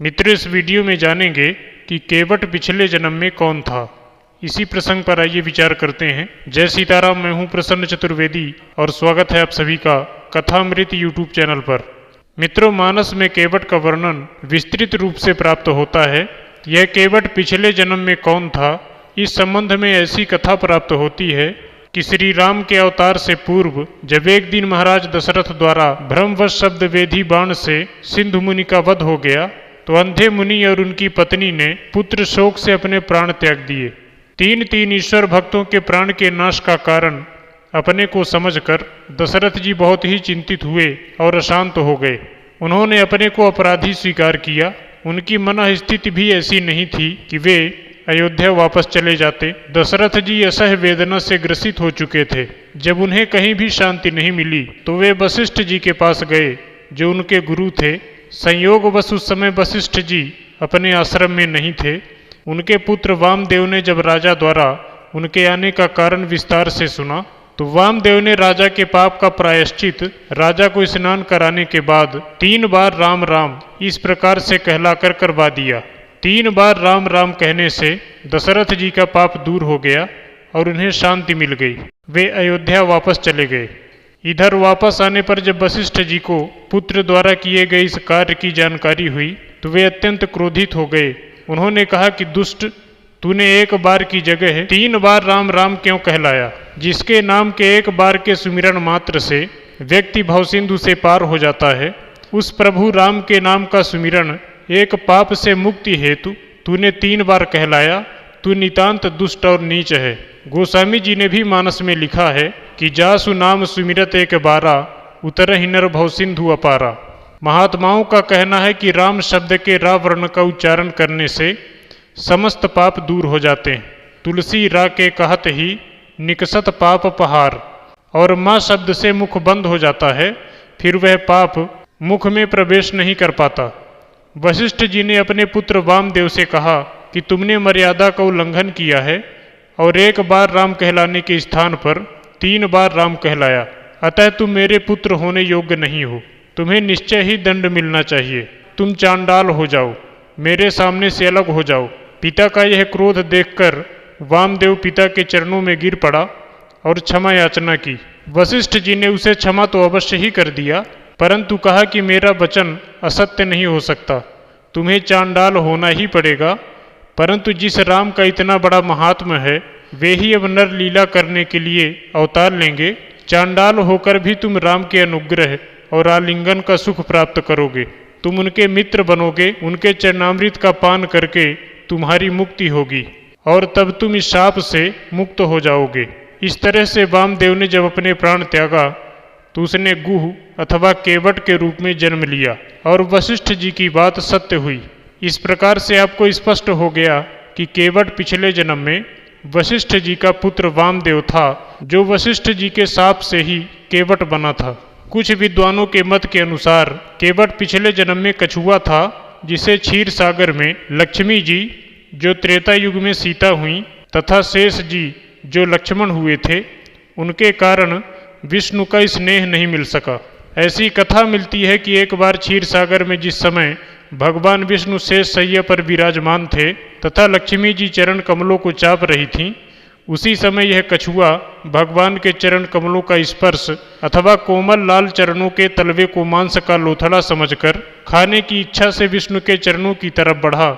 मित्रों, इस वीडियो में जानेंगे कि केवट पिछले जन्म में कौन था। इसी प्रसंग पर आइए विचार करते हैं। जय सीताराम। मैं हूं प्रसन्न चतुर्वेदी और स्वागत है आप सभी का कथामृत यूट्यूब चैनल पर। मित्रों, मानस में केवट का वर्णन विस्तृत रूप से प्राप्त होता है। यह केवट पिछले जन्म में कौन था, इस संबंध में ऐसी कथा प्राप्त होती है कि श्री राम के अवतार से पूर्व जब एक दिन महाराज दशरथ द्वारा भ्रमवश शब्द वेधी बाण से सिंधु मुनि का वध हो गया तो अंधे मुनि और उनकी पत्नी ने पुत्र शोक से अपने प्राण त्याग दिए। तीन ईश्वर भक्तों के प्राण के नाश का कारण अपने को समझकर दशरथ जी बहुत ही चिंतित हुए और अशांत हो गए। उन्होंने अपने को अपराधी स्वीकार किया। उनकी मन स्थिति भी ऐसी नहीं थी कि वे अयोध्या वापस चले जाते। दशरथ जी असह्य वेदना से ग्रसित हो चुके थे। जब उन्हें कहीं भी शांति नहीं मिली तो वे वशिष्ठ जी के पास गए, जो उनके गुरु थे। संयोगवश उस समय वशिष्ठ जी अपने आश्रम में नहीं थे। उनके पुत्र वामदेव ने जब राजा द्वारा उनके आने का कारण विस्तार से सुना तो वामदेव ने राजा के पाप का प्रायश्चित राजा को स्नान कराने के बाद 3 बार राम राम इस प्रकार से कहलाकर करवा दिया। 3 बार राम राम कहने से दशरथ जी का पाप दूर हो गया और उन्हें शांति मिल गई। वे अयोध्या वापस चले गए। इधर वापस आने पर जब वशिष्ठ जी को पुत्र द्वारा किए गए इस कार्य की जानकारी हुई तो वे अत्यंत क्रोधित हो गए। उन्होंने कहा कि दुष्ट, तूने एक बार की जगह 3 बार राम राम क्यों कहलाया? जिसके नाम के एक बार के सुमिरन मात्र से व्यक्ति भवसिंधु से पार हो जाता है, उस प्रभु राम के नाम का सुमिरन एक पाप से मुक्ति हेतु तूने 3 बार कहलाया। तू नितांत दुष्ट और नीच है। गोस्वामी जी ने भी मानस में लिखा है कि जासु नाम सुमिरत एक बारा, उतरहि नर भवसिंधु अपारा। महात्माओं का कहना है कि राम शब्द के रा वर्ण का उच्चारण करने से समस्त पाप दूर हो जाते हैं। तुलसी रा के कहत ही निकसत पाप पहार। और माँ शब्द से मुख बंद हो जाता है, फिर वह पाप मुख में प्रवेश नहीं कर पाता। वशिष्ठ जी ने अपने पुत्र वामदेव से कहा कि तुमने मर्यादा का उल्लंघन किया है और एक बार राम कहलाने के स्थान पर 3 बार राम कहलाया। अतः तुम मेरे पुत्र होने योग्य नहीं हो। तुम्हें निश्चय ही दंड मिलना चाहिए। तुम चांडाल हो जाओ, मेरे सामने से अलग हो जाओ। पिता का यह क्रोध देखकर वामदेव पिता के चरणों में गिर पड़ा और क्षमा याचना की। वशिष्ठ जी ने उसे क्षमा तो अवश्य ही कर दिया, परंतु कहा कि मेरा वचन असत्य नहीं हो सकता। तुम्हें चांडाल होना ही पड़ेगा। परंतु जिस राम का इतना बड़ा महात्म्य है, वे ही अब नर लीला करने के लिए अवतार लेंगे। चांडाल होकर भी तुम राम के अनुग्रह और आलिंगन का सुख प्राप्त करोगे। तुम उनके मित्र बनोगे। उनके चरणामृत का पान करके तुम्हारी मुक्ति होगी और तब तुम इस शाप से मुक्त हो जाओगे। इस तरह से वामदेव ने जब अपने प्राण त्यागा तो उसने गुह अथवा केवट के रूप में जन्म लिया और वशिष्ठ जी की बात सत्य हुई। इस प्रकार से आपको स्पष्ट हो गया कि केवट पिछले जन्म में वशिष्ठ जी का पुत्र वामदेव था, जो वशिष्ठ जी के शाप से ही केवट बना था। कुछ विद्वानों के मत के अनुसार केवट पिछले जन्म में कछुआ था, जिसे क्षीर सागर में लक्ष्मी जी जो त्रेता युग में सीता हुई तथा शेष जी जो लक्ष्मण हुए थे, उनके कारण विष्णु का स्नेह नहीं मिल सका। ऐसी कथा मिलती है कि एक बार क्षीर सागर में जिस समय भगवान विष्णु शेष शैया पर विराजमान थे तथा लक्ष्मी जी चरण कमलों को चाप रही थीं, उसी समय यह कछुआ भगवान के चरण कमलों का स्पर्श अथवा कोमल लाल चरणों के तलवे को मांस का लोथड़ा समझकर खाने की इच्छा से विष्णु के चरणों की तरफ बढ़ा,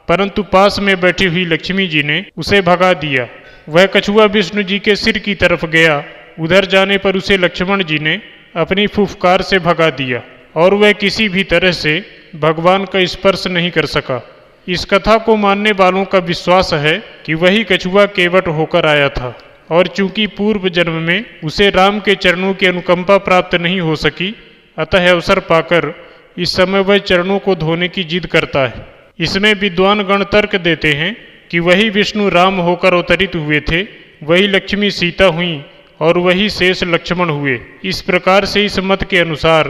परंतु पास में बैठी हुई लक्ष्मी जी ने उसे भगा दिया। वह कछुआ विष्णु जी के सिर की तरफ गया। उधर जाने पर उसे लक्ष्मण जी ने अपनी फुफकार से भगा दिया और वह किसी भी तरह से भगवान का स्पर्श नहीं कर सका। इस कथा को मानने वालों का विश्वास है कि वही कछुआ केवट होकर आया था और चूंकि पूर्व जन्म में उसे राम के चरणों की अनुकंपा प्राप्त नहीं हो सकी, अतः अवसर पाकर इस समय वह चरणों को धोने की जिद करता है। इसमें विद्वान गण तर्क देते हैं कि वही विष्णु राम होकर अवतरित हुए थे, वही लक्ष्मी सीता हुई और वही शेष लक्ष्मण हुए। इस प्रकार से इस मत के अनुसार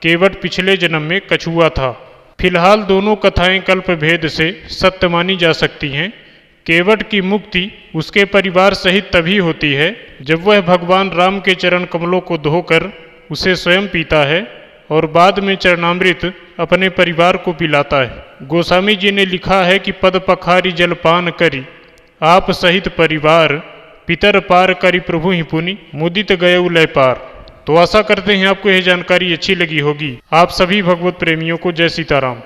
केवट पिछले जन्म में कछुआ था। फिलहाल दोनों कथाएं कल्प भेद से सत्य मानी जा सकती हैं। केवट की मुक्ति उसके परिवार सहित तभी होती है जब वह भगवान राम के चरण कमलों को धोकर उसे स्वयं पीता है। और बाद में चरणामृत अपने परिवार को पिलाता है। गोस्वामी जी ने लिखा है कि पद पखारी जलपान करी आप सहित परिवार, पितर पार करी प्रभु ही पुनि, मुदित गए लय पार। तो आशा करते हैं आपको यह जानकारी अच्छी लगी होगी। आप सभी भगवत प्रेमियों को जय सीताराम।